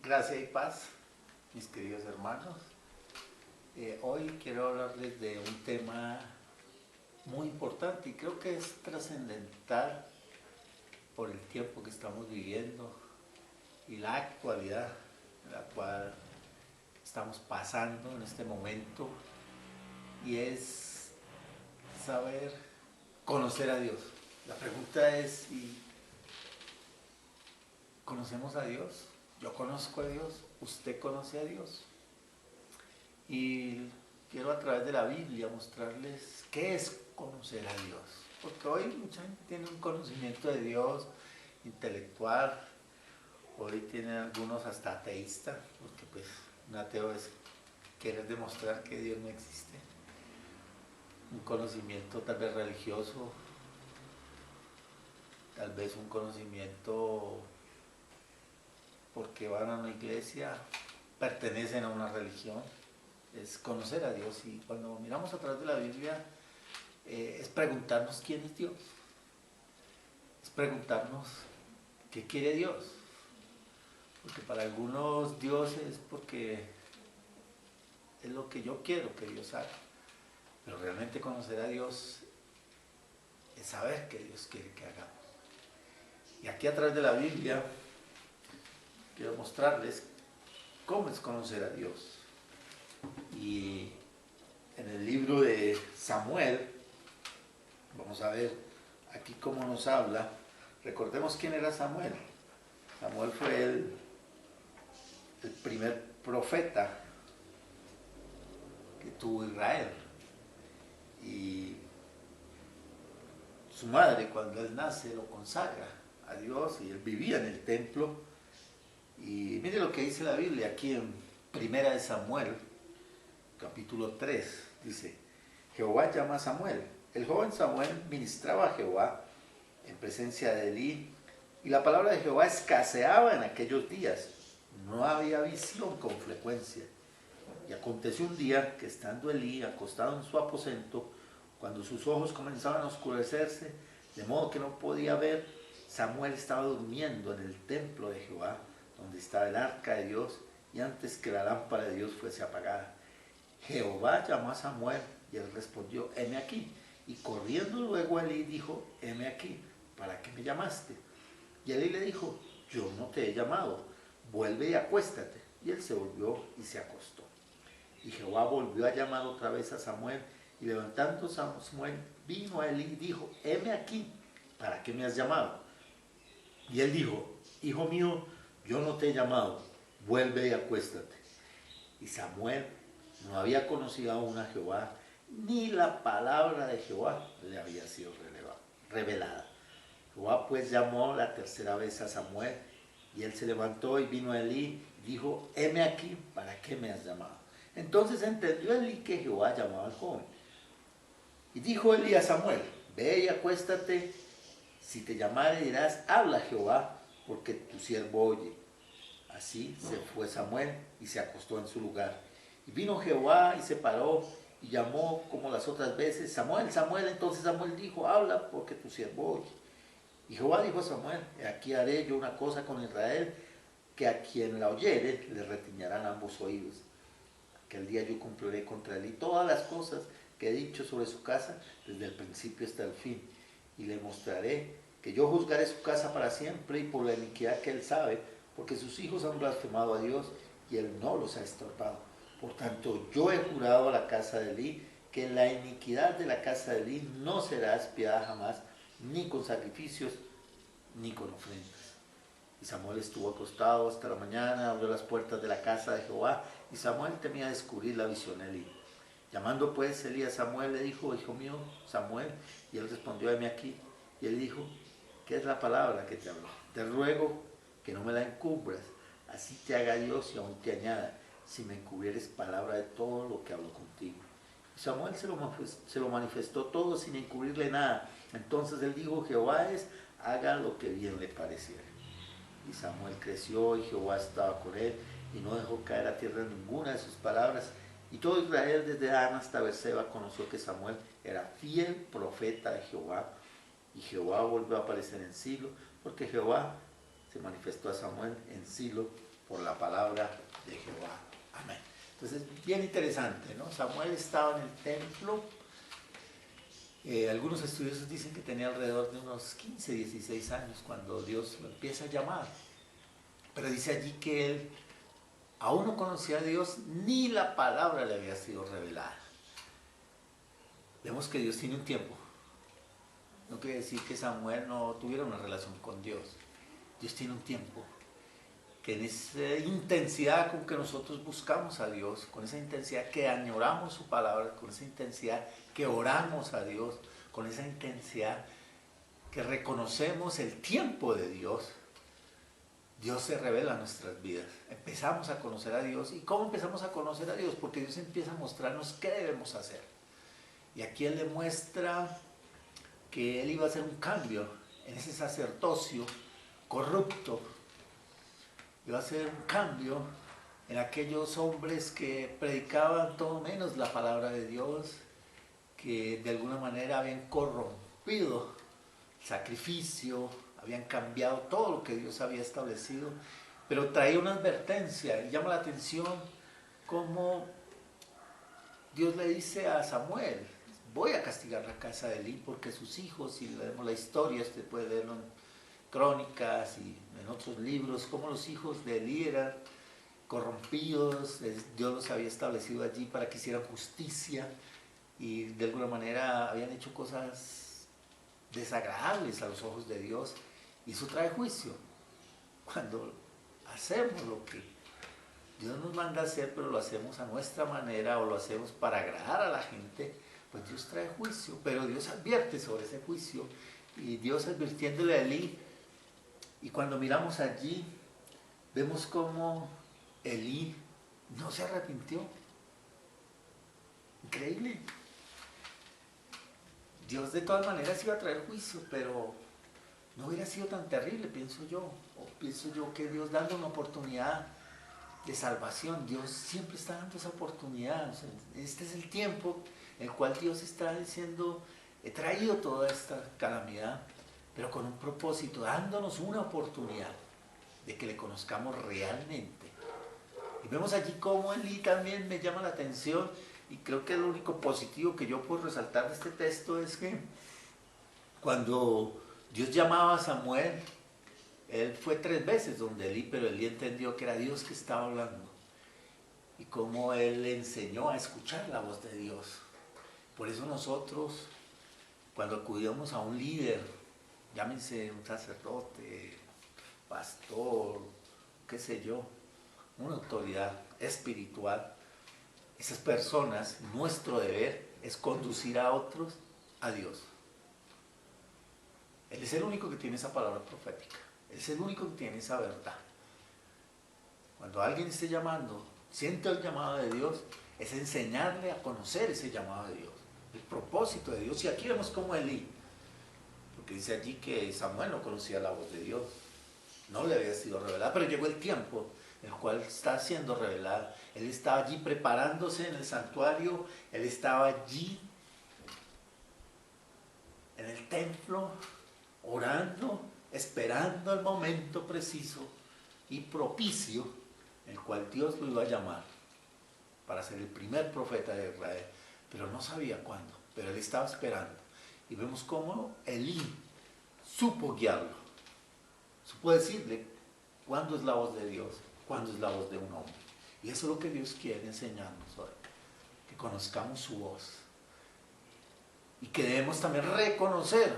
Gracia y paz, mis queridos hermanos. Hoy quiero hablarles de un tema muy importante y creo que es trascendental por el tiempo que estamos viviendo y la actualidad en la cual estamos pasando en este momento, y es saber conocer a Dios. La pregunta es si conocemos a Dios. Yo conozco a Dios, usted conoce a Dios. Y quiero a través de la Biblia mostrarles qué es conocer a Dios. Porque hoy mucha gente tiene un conocimiento de Dios intelectual, hoy tienen algunos hasta ateístas, porque pues un ateo es querer demostrar que Dios no existe. Un conocimiento tal vez religioso, tal vez un conocimiento porque van a una iglesia, pertenecen a una religión. Es conocer a Dios, y cuando miramos a través de la Biblia es preguntarnos quién es Dios, es preguntarnos qué quiere Dios, porque para algunos Dios es porque es lo que yo quiero que Dios haga, pero realmente conocer a Dios es saber que Dios quiere que hagamos. Y aquí a través de la Biblia quiero mostrarles cómo es conocer a Dios. Y en el libro de Samuel, vamos a ver aquí cómo nos habla. Recordemos quién era Samuel. Samuel fue el primer profeta que tuvo Israel. Y su madre, cuando él nace, lo consagra a Dios, y él vivía en el templo. Y mire lo que dice la Biblia aquí en Primera de Samuel, capítulo 3, dice: Jehová llama a Samuel. El joven Samuel ministraba a Jehová en presencia de Elí, y la palabra de Jehová escaseaba en aquellos días. No había visión con frecuencia. Y aconteció un día que, estando Elí acostado en su aposento, cuando sus ojos comenzaban a oscurecerse, de modo que no podía ver, Samuel estaba durmiendo en el templo de Jehová, donde estaba el arca de Dios, y antes que la lámpara de Dios fuese apagada. Jehová llamó a Samuel, y él respondió: heme aquí. Y corriendo luego a Elí dijo: heme aquí, ¿para qué me llamaste? Y Elí le dijo: yo no te he llamado, vuelve y acuéstate. Y él se volvió y se acostó. Y Jehová volvió a llamar otra vez a Samuel, y levantando Samuel vino a Elí y dijo: heme aquí, ¿para qué me has llamado? Y él dijo: hijo mío, yo no te he llamado, vuelve y acuéstate. Y Samuel no había conocido aún a Jehová, ni la palabra de Jehová le había sido revelada. Jehová pues llamó la tercera vez a Samuel, y él se levantó y vino a Elí y dijo: heme aquí, ¿para qué me has llamado? Entonces entendió Elí que Jehová llamaba al joven. Y dijo Elí a Samuel: ve y acuéstate, si te llamare dirás: habla Jehová, porque tu siervo oye. Así se fue Samuel y se acostó en su lugar. Y vino Jehová y se paró y llamó como las otras veces: Samuel, Samuel. Entonces Samuel dijo: habla, porque tu siervo oye. Y Jehová dijo a Samuel: aquí haré yo una cosa con Israel, que a quien la oyere le retiñarán ambos oídos. Aquel día yo cumpliré contra él y todas las cosas que he dicho sobre su casa, desde el principio hasta el fin. Y le mostraré que yo juzgaré su casa para siempre, y por la iniquidad que él sabe, porque sus hijos han blasfemado a Dios, y él no los ha estorbado. Por tanto, yo he jurado a la casa de Elí que en la iniquidad de la casa de Elí no será expiada jamás, ni con sacrificios, ni con ofrendas. Y Samuel estuvo acostado hasta la mañana, abrió las puertas de la casa de Jehová, y Samuel temía descubrir la visión de Elí. Llamando pues Elí a Samuel, le dijo: hijo mío, Samuel. Y él respondió: heme aquí. Y él dijo: ¿qué es la palabra que te habló? Te ruego que no me la encubras, así te haga Dios y aún te añada, si me encubrieres palabra de todo lo que habló contigo. Y Samuel se lo manifestó todo sin encubrirle nada. Entonces él dijo: Jehová es, haga lo que bien le pareciera. Y Samuel creció, y Jehová estaba con él, y no dejó caer a tierra ninguna de sus palabras. Y todo Israel, desde Dan hasta Beerseba, conoció que Samuel era fiel profeta de Jehová. Y Jehová volvió a aparecer en Silo, porque Jehová se manifestó a Samuel en Silo por la palabra de Jehová. Amén. Entonces, bien interesante, ¿no? Samuel estaba en el templo. Algunos estudiosos dicen que tenía alrededor de unos 15, 16 años cuando Dios lo empieza a llamar. Pero dice allí que él aún no conocía a Dios, ni la palabra le había sido revelada. Vemos que Dios tiene un tiempo. No quiere decir que Samuel no tuviera una relación con Dios. Dios tiene un tiempo. Que en esa intensidad con que nosotros buscamos a Dios, con esa intensidad que añoramos su palabra, con esa intensidad que oramos a Dios, con esa intensidad que reconocemos el tiempo de Dios, Dios se revela en nuestras vidas. Empezamos a conocer a Dios. ¿Y cómo empezamos a conocer a Dios? Porque Dios empieza a mostrarnos qué debemos hacer. Y aquí Él le muestra que Él iba a hacer un cambio en ese sacerdocio corrupto. Iba a hacer un cambio en aquellos hombres que predicaban todo menos la palabra de Dios, que de alguna manera habían corrompido el sacrificio, habían cambiado todo lo que Dios había establecido, pero traía una advertencia. Y llama la atención cómo Dios le dice a Samuel: voy a castigar la casa de Elí porque sus hijos, si leemos la historia, usted puede leerlo en Crónicas y en otros libros, cómo los hijos de Elí eran corrompidos. Dios los había establecido allí para que hicieran justicia y de alguna manera habían hecho cosas desagradables a los ojos de Dios, y eso trae juicio. Cuando hacemos lo que Dios nos manda a hacer, pero lo hacemos a nuestra manera o lo hacemos para agradar a la gente, pues Dios trae juicio, pero Dios advierte sobre ese juicio. Y Dios advirtiéndole a Elí, y cuando miramos allí, vemos cómo Elí no se arrepintió. Increíble. Dios de todas maneras iba a traer juicio, pero no hubiera sido tan terrible, pienso yo. O pienso yo que Dios, dando una oportunidad de salvación, Dios siempre está dando esa oportunidad. O sea, este es el tiempo en el cual Dios está diciendo: he traído toda esta calamidad, pero con un propósito, dándonos una oportunidad de que le conozcamos realmente. Y vemos allí cómo Elí también me llama la atención, y creo que lo único positivo que yo puedo resaltar de este texto es que cuando Dios llamaba a Samuel, él fue 3 veces donde Elí, pero Elí entendió que era Dios que estaba hablando, y cómo él le enseñó a escuchar la voz de Dios. Por eso nosotros, cuando acudimos a un líder, llámense un sacerdote, pastor, qué sé yo, una autoridad espiritual, esas personas, nuestro deber es conducir a otros a Dios. Él es el único que tiene esa palabra profética, Él es el único que tiene esa verdad. Cuando alguien esté llamando, siente el llamado de Dios, es enseñarle a conocer ese llamado de Dios, el propósito de Dios. Y aquí vemos como Elí, porque dice allí que Samuel no conocía la voz de Dios, no le había sido revelada, pero llegó el tiempo en el cual está siendo revelada. Él estaba allí preparándose en el santuario, él estaba allí en el templo, orando, esperando el momento preciso y propicio en el cual Dios lo iba a llamar para ser el primer profeta de Israel, pero no sabía cuándo, pero él estaba esperando. Y vemos cómo Elí supo guiarlo, supo decirle cuándo es la voz de Dios, cuándo es la voz de un hombre. Y eso es lo que Dios quiere enseñarnos hoy, que conozcamos su voz y que debemos también reconocer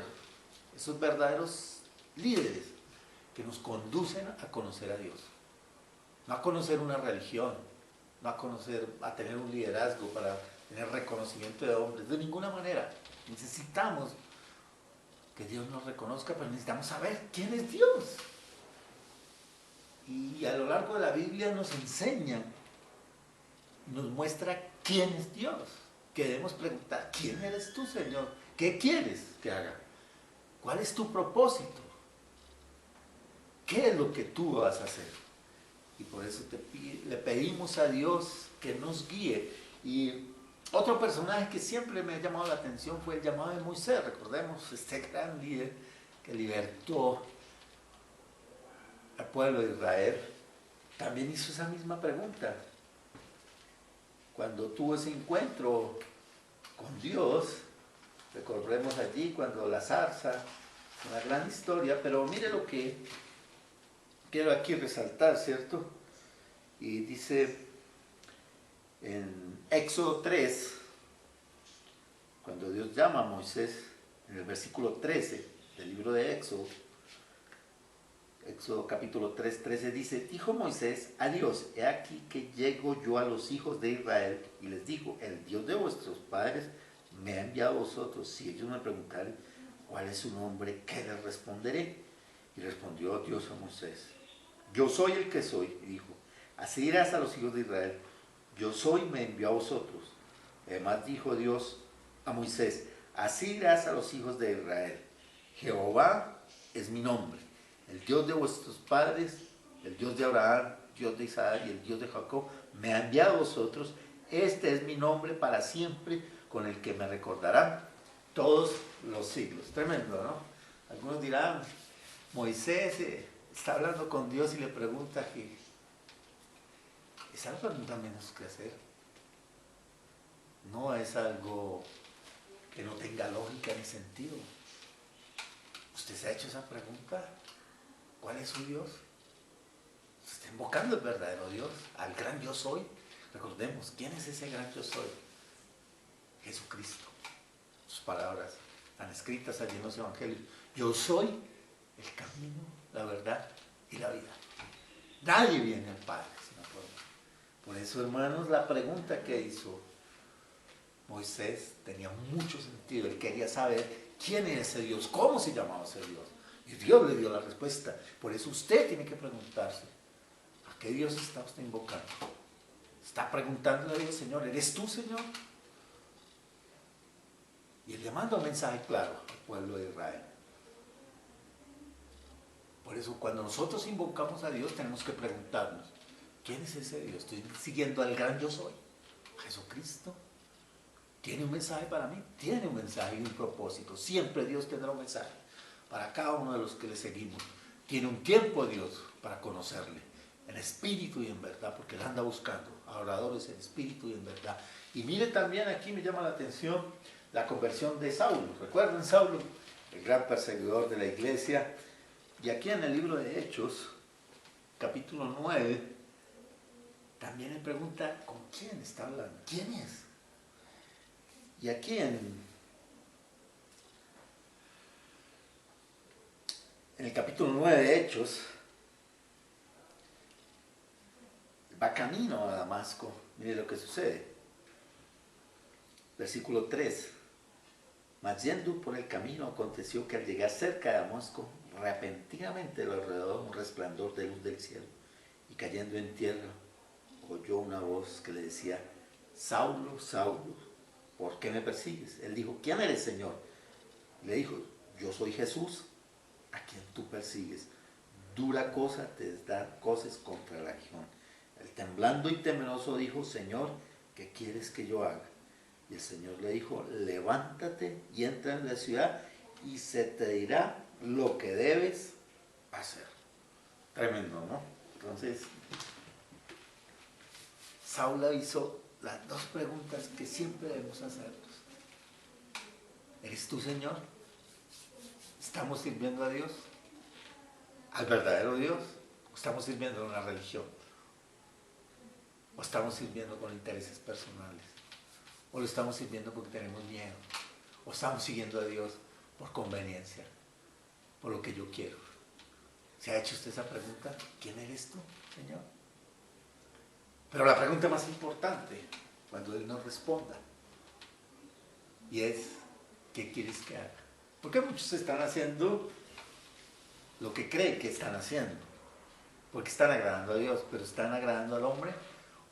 esos verdaderos líderes que nos conducen a conocer a Dios, no a conocer una religión, no a tener un liderazgo para tener reconocimiento de hombres, de ninguna manera. Necesitamos que Dios nos reconozca, pero necesitamos saber quién es Dios. Y a lo largo de la Biblia nos enseña, nos muestra quién es Dios, que debemos preguntar: ¿quién eres tú, Señor? ¿Qué quieres que haga? ¿Cuál es tu propósito? ¿Qué es lo que tú vas a hacer? Y por eso le pedimos a Dios que nos guíe. Y otro personaje que siempre me ha llamado la atención fue el llamado de Moisés. Recordemos este gran líder que libertó al pueblo de Israel. también hizo esa misma pregunta. Cuando tuvo ese encuentro con Dios, recordemos allí cuando la zarza, una gran historia, pero mire lo que quiero aquí resaltar, ¿cierto? Y dice en Éxodo 3, cuando Dios llama a Moisés, en el versículo 13 del libro de Éxodo, Éxodo capítulo 3, 13 dice, dijo Moisés a Dios, he aquí que llego yo a los hijos de Israel y les digo, el Dios de vuestros padres me ha enviado a vosotros. Si ellos me preguntaren cuál es su nombre, ¿qué les responderé? Y respondió Dios a Moisés, yo soy el que soy. Y dijo, así dirás a los hijos de Israel, yo soy, me envió a vosotros. Además dijo Dios a Moisés, así dirás a los hijos de Israel, Jehová es mi nombre. El Dios de vuestros padres, el Dios de Abraham, Dios de Isaac y el Dios de Jacob, me ha enviado a vosotros. Este es mi nombre para siempre, con el que me recordarán todos los siglos. Tremendo, ¿no? Algunos dirán, Moisés está hablando con Dios y le pregunta que es algo menos que hacer. No es algo que no tenga lógica ni sentido. ¿Usted se ha hecho esa pregunta? ¿Cuál es su Dios? Se está invocando el verdadero Dios, al gran yo soy. Recordemos, ¿quién es ese gran yo soy? Jesucristo. Sus palabras están escritas allí en los evangelios. Yo soy el camino, la verdad y la vida. Nadie viene al Padre sino por mí. Por eso, hermanos, la pregunta que hizo Moisés tenía mucho sentido. Él quería saber quién era ese Dios, cómo se llamaba ese Dios. Y Dios le dio la respuesta. Por eso usted tiene que preguntarse, ¿a qué Dios está usted invocando? Está preguntándole a Dios, Señor, ¿eres tú, Señor? Y él le manda un mensaje claro al pueblo de Israel. Por eso cuando nosotros invocamos a Dios tenemos que preguntarnos, ¿quién es ese Dios? ¿Estoy siguiendo al gran yo soy? ¿Jesucristo? ¿Tiene un mensaje para mí? Tiene un mensaje y un propósito. Siempre Dios tendrá un mensaje para cada uno de los que le seguimos. Tiene un tiempo Dios para conocerle, en espíritu y en verdad, porque él anda buscando adoradores en espíritu y en verdad. Y mire también aquí me llama la atención la conversión de Saulo. ¿Recuerdan Saulo? El gran perseguidor de la iglesia. Y aquí en el libro de Hechos, capítulo 9, también le pregunta, ¿con quién está hablando? ¿Quién es? Y aquí en el capítulo 9 de Hechos, va camino a Damasco. Mire lo que sucede. Versículo 3. Mas yendo por el camino, aconteció que al llegar cerca de Damasco, repentinamente lo alrededor un resplandor de luz del cielo. Y cayendo en tierra, oyó una voz que le decía, Saulo, Saulo, ¿por qué me persigues? Él dijo, ¿quién eres, Señor? Le dijo, yo soy Jesús, a quien tú persigues. Dura cosa te es dar cosas contra el aguijón. Él temblando y temeroso dijo, Señor, ¿qué quieres que yo haga? Y el Señor le dijo, levántate y entra en la ciudad y se te dirá lo que debes hacer. Tremendo, ¿no? Entonces, Saulo hizo las dos preguntas que siempre debemos hacernos. ¿Eres tú, Señor? ¿Estamos sirviendo a Dios? ¿Al verdadero Dios? ¿O estamos sirviendo a una religión? ¿O estamos sirviendo con intereses personales? ¿O lo estamos sirviendo porque tenemos miedo? ¿O estamos siguiendo a Dios por conveniencia? Por lo que yo quiero. ¿Se ha hecho usted esa pregunta? ¿Quién eres tú, Señor? Pero la pregunta más importante, cuando Él nos responda, y es, ¿qué quieres que haga? Porque muchos están haciendo lo que creen que están haciendo, porque están agradando a Dios, pero ¿están agradando al hombre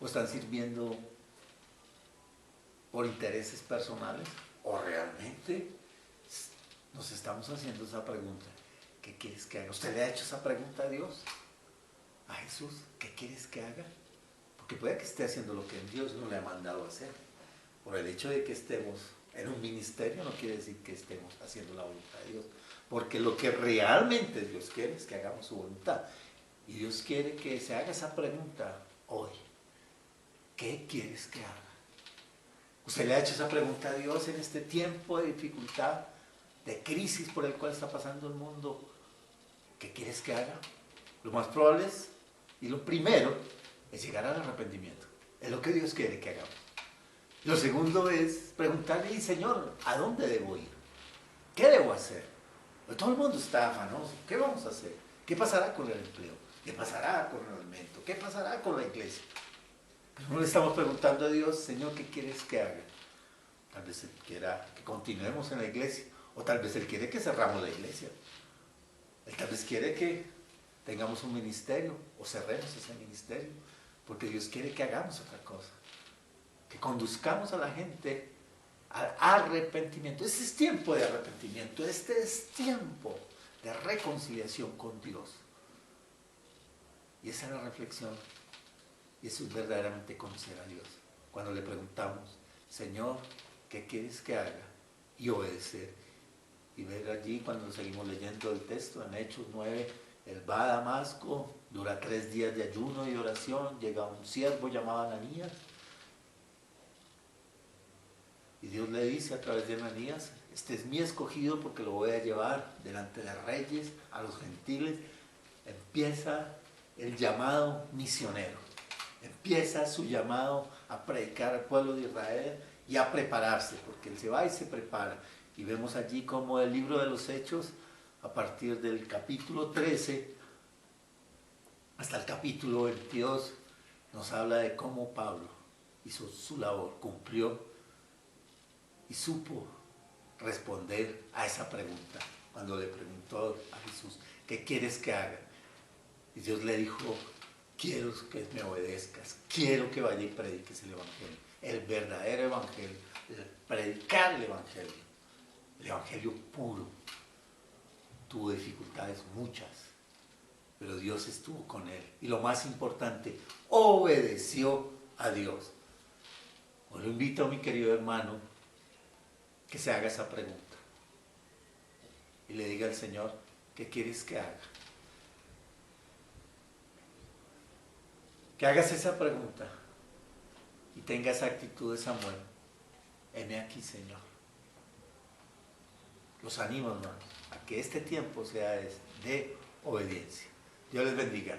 o están sirviendo por intereses personales? ¿O realmente nos estamos haciendo esa pregunta? ¿Qué quieres que haga? ¿Usted le ha hecho esa pregunta a Dios? ¿A Jesús? ¿Qué quieres que haga? Porque puede que esté haciendo lo que Dios no le ha mandado a hacer. Por el hecho de que estemos en un ministerio no quiere decir que estemos haciendo la voluntad de Dios. Porque lo que realmente Dios quiere es que hagamos su voluntad. Y Dios quiere que se haga esa pregunta hoy. ¿Qué quieres que haga? ¿Usted le ha hecho esa pregunta a Dios en este tiempo de dificultad, de crisis por el cual está pasando el mundo? ¿Qué quieres que haga? Lo más probable es, y lo primero, es llegar al arrepentimiento. Es lo que Dios quiere que hagamos. Lo segundo es preguntarle, Señor, ¿a dónde debo ir? ¿Qué debo hacer? Todo el mundo está afanoso. ¿Qué vamos a hacer? ¿Qué pasará con el empleo? ¿Qué pasará con el alimento? ¿Qué pasará con la iglesia? Pero no le estamos preguntando a Dios, Señor, ¿qué quieres que haga? Tal vez Él quiera que continuemos en la iglesia, o tal vez Él quiere que cerramos la iglesia. Él tal vez quiere que tengamos un ministerio, o cerremos ese ministerio, porque Dios quiere que hagamos otra cosa, que conduzcamos a la gente al arrepentimiento. Este es tiempo de arrepentimiento, este es tiempo de reconciliación con Dios. Y esa es la reflexión, y eso es verdaderamente conocer a Dios. Cuando le preguntamos, Señor, ¿qué quieres que haga? Y obedecer. Y ver allí, cuando seguimos leyendo el texto, en Hechos 9, él va a Damasco, dura 3 días de ayuno y oración, llega un siervo llamado Ananías, y Dios le dice a través de Ananías, este es mi escogido porque lo voy a llevar delante de reyes, a los gentiles. Empieza el llamado misionero, empieza su llamado a predicar al pueblo de Israel y a prepararse, porque él se va y se prepara. Y vemos allí como el libro de los Hechos, a partir del capítulo 13 hasta el capítulo 22, nos habla de cómo Pablo hizo su labor, cumplió y supo responder a esa pregunta. Cuando le preguntó a Jesús, ¿qué quieres que haga? Y Dios le dijo, quiero que me obedezcas, quiero que vaya y prediques el Evangelio, el verdadero Evangelio, predicar el Evangelio puro. Tuvo dificultades muchas, pero Dios estuvo con él. Y lo más importante, obedeció a Dios. Hoy lo invito, mi querido hermano, que se haga esa pregunta y le diga al Señor, ¿qué quieres que haga? Que hagas esa pregunta y tengas esa actitud de Samuel. Heme aquí, Señor. Los animo, hermanos, a que este tiempo sea de obediencia. Dios les bendiga.